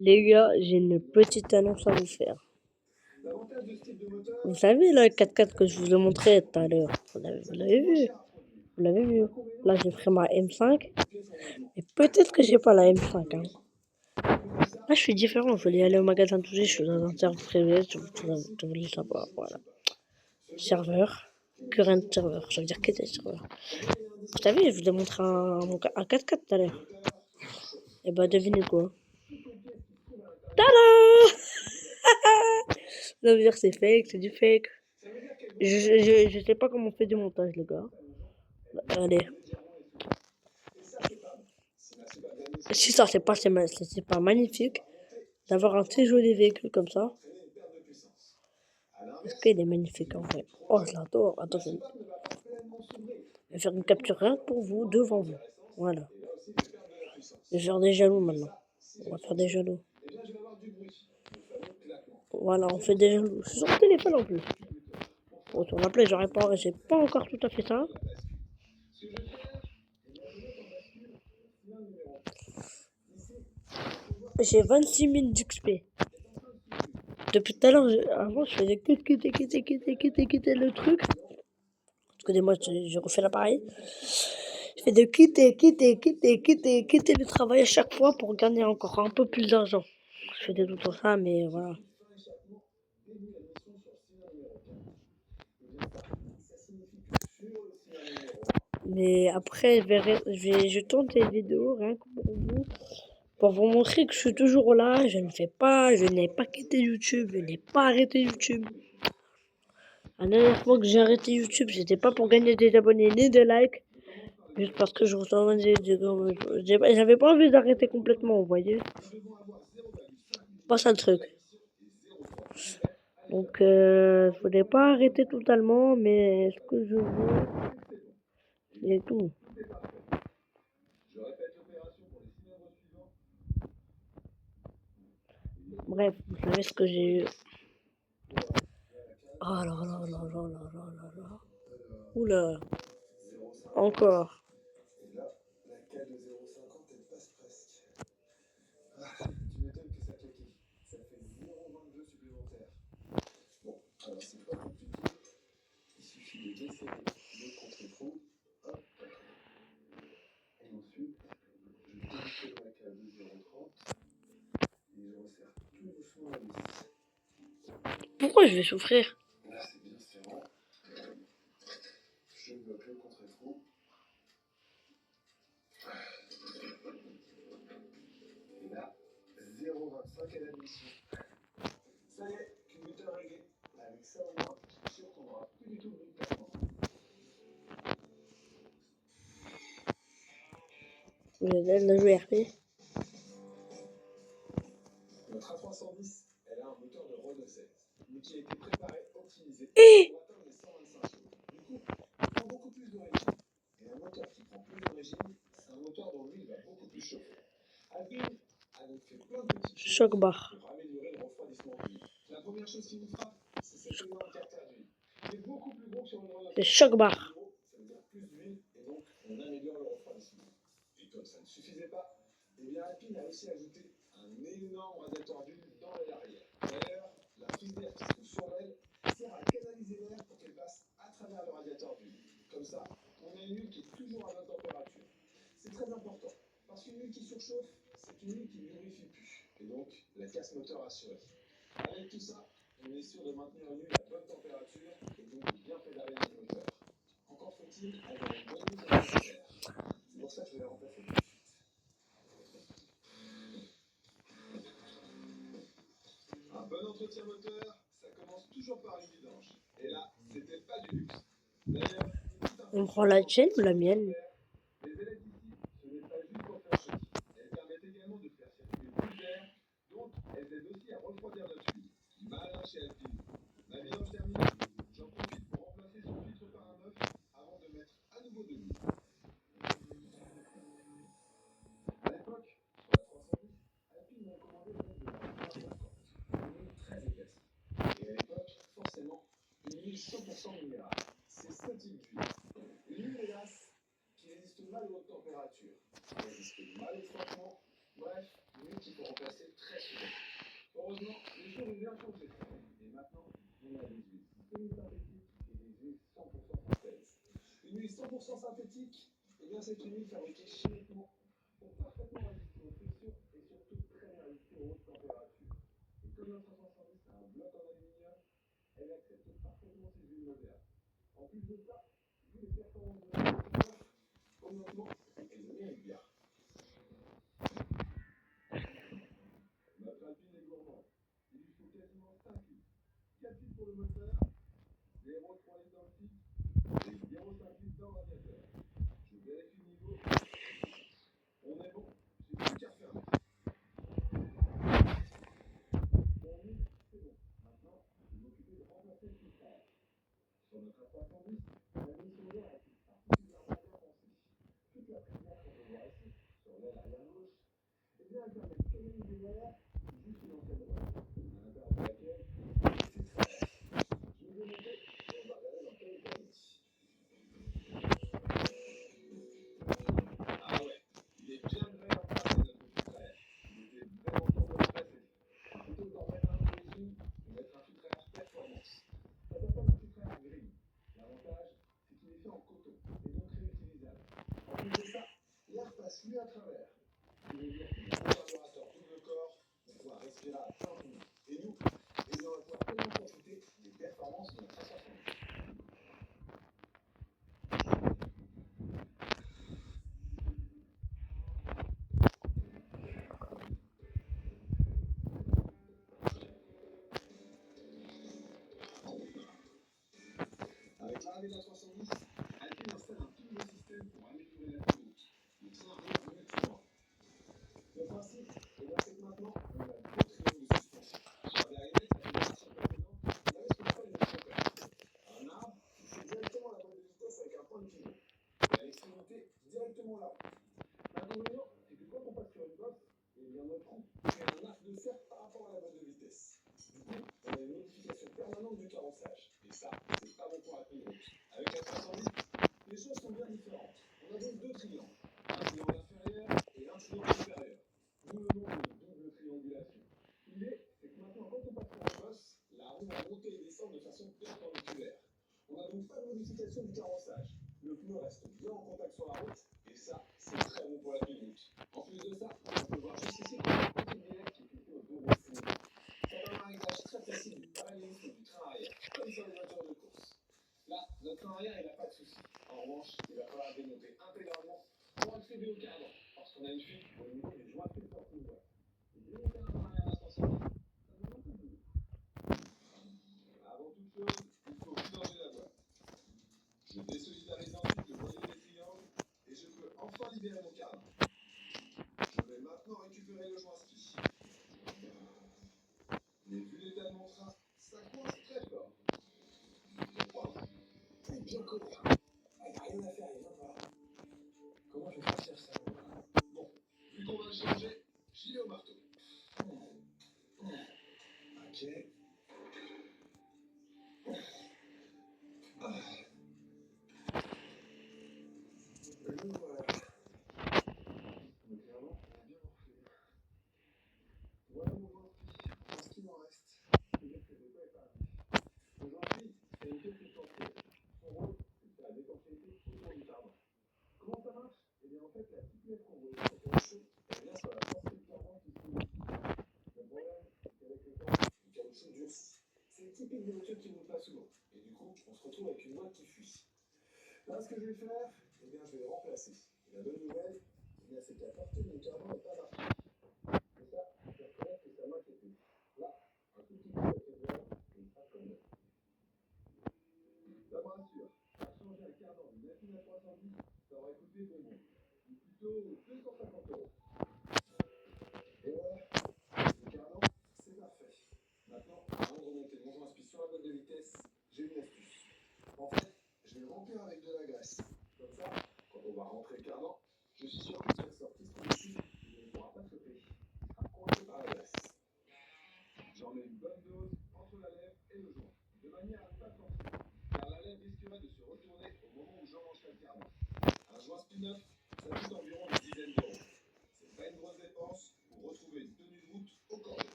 Les gars, j'ai une petite annonce à vous faire. Vous savez, la 4x4 que je vous ai montré tout à l'heure, vous l'avez vu? Vous l'avez vu? Là, j'ai pris ma M5. Et peut-être que j'ai pas la M5. Hein. Là, je suis différent. Je voulais aller au magasin tout de suite. Je suis dans un serveur privé. Tu voulais savoir. Voilà. Serveur. Current serveur. Ça veut dire que c'est serveur. Vous savez, je vous ai montré un 4x4 tout à l'heure. Et bah, devinez quoi? Tada! Ça veut dire que c'est fake, c'est du fake. Je sais pas comment on fait du montage, les gars. Allez. Si ça, c'est pas magnifique d'avoir un si joli véhicule comme ça. Parce qu'il est magnifique en vrai. Oh, je l'adore. Attends, je vais faire une capture rien que pour vous, devant vous. Voilà. Je vais faire des jaloux maintenant. On va faire des jaloux. Voilà, on fait des jaloux. Je suis sur le téléphone en plus. Bon, sur la play, j'ai pas encore tout à fait ça. J'ai 26 000 d'XP. Depuis tout à l'heure, avant, je faisais que quitter le truc. Excusez-moi, j'ai refait l'appareil. Je fais de quitter le travail à chaque fois pour gagner encore un peu plus d'argent. Je fais tout ça, mais voilà. Mais après, je tourne des vidéos rien que pour vous montrer que je suis toujours là. Je n'ai pas quitté YouTube, je n'ai pas arrêté YouTube. La dernière fois que j'ai arrêté YouTube, c'était pas pour gagner des abonnés ni des likes, juste parce que je reçois j'avais pas envie d'arrêter complètement, vous voyez. Pas ça le truc. Donc, je voulais pas arrêter totalement, mais ce que je veux, c'est tout. Bref, vous savez ce que j'ai eu. Oh là là là là là là là là. Oula. Encore. Pourquoi je vais souffrir? Vous avez la jouer RP. Eh! Choc bar. C'est choc bar. On prend la chaîne ou la mienne?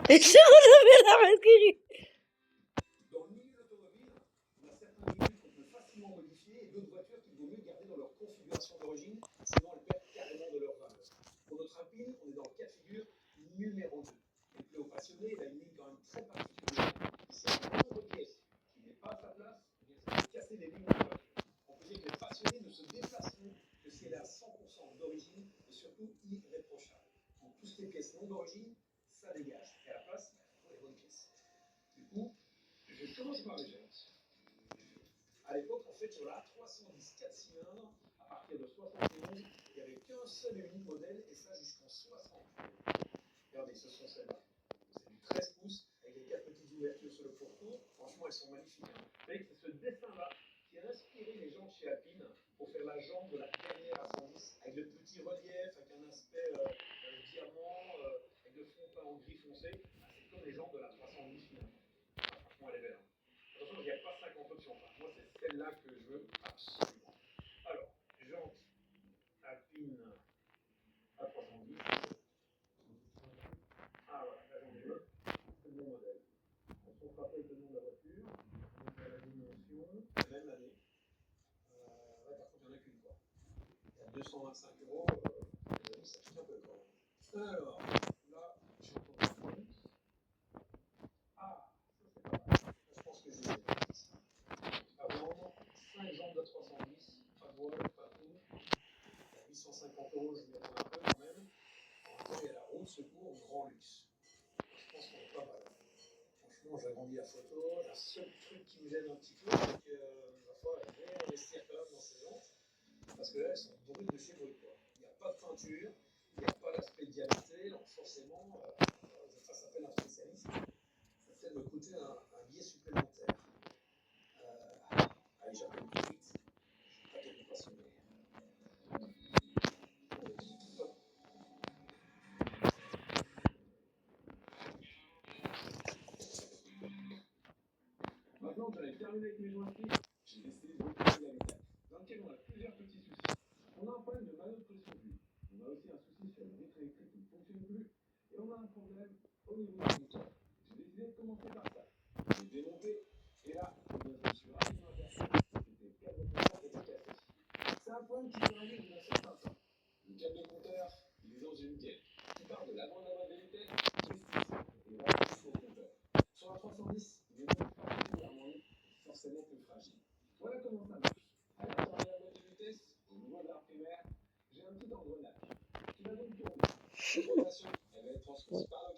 Et j'ai relevé la Valkyrie.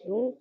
Donc,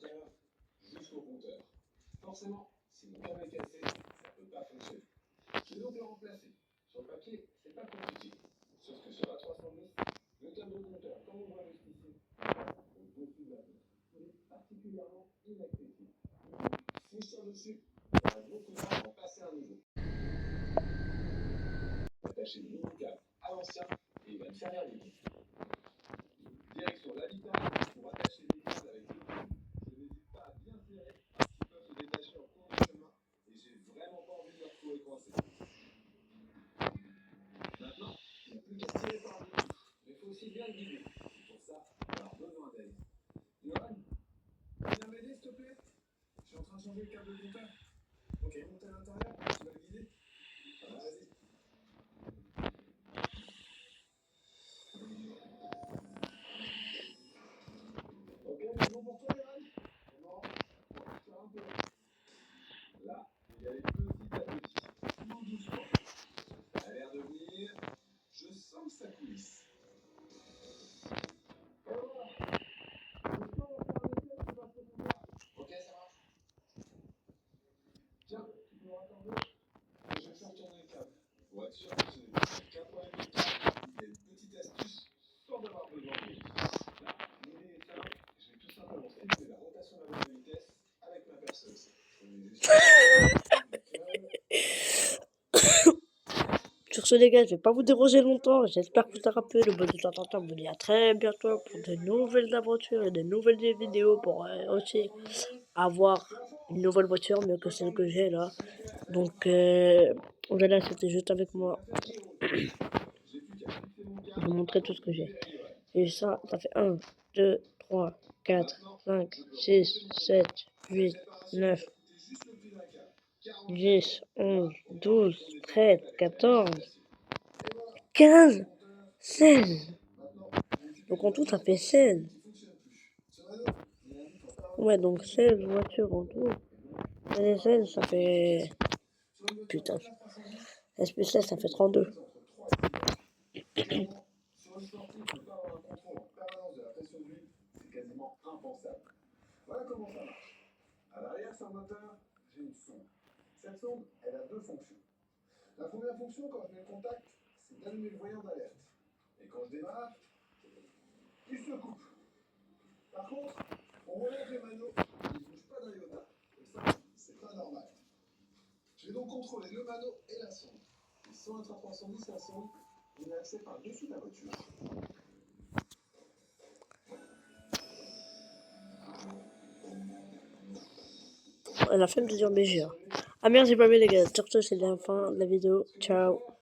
sur ce les gars, je vais pas vous déranger longtemps. J'espère que vous aurez rappelé. Le bon de temps en temps, vous dit à très bientôt pour de nouvelles aventures et de nouvelles vidéos pour aussi avoir une nouvelle voiture mieux que celle que j'ai là. Donc voilà, c'était juste avec moi. Je vais vous montrer tout ce que j'ai. Et ça fait 1, 2, 3, 4, 5, 6, 7, 8, 9, 10, 11, 12, 13, 14, 15, 16. Donc en tout, ça fait 16. Ouais, donc 16 voitures en tout. Et les 16, ça fait... Putain. 16 plus 16, ça fait 32. Voilà comment ça marche. À l'arrière sur le moteur, j'ai une sonde. Cette sonde, elle a deux fonctions. La première fonction, quand je mets le contact, c'est d'allumer le voyant d'alerte. Et quand je démarre, il se coupe. Par contre, on relève les manos, il ne bouge pas d'un iota. Et ça, c'est pas normal. Je vais donc contrôler le mano et la sonde. Et sans être à 310, la sonde, on a accès par-dessus la voiture. La fin de dire BGA. Ah merde, j'ai pas vu les gars. Sur ce, c'est la fin de la vidéo. Ciao.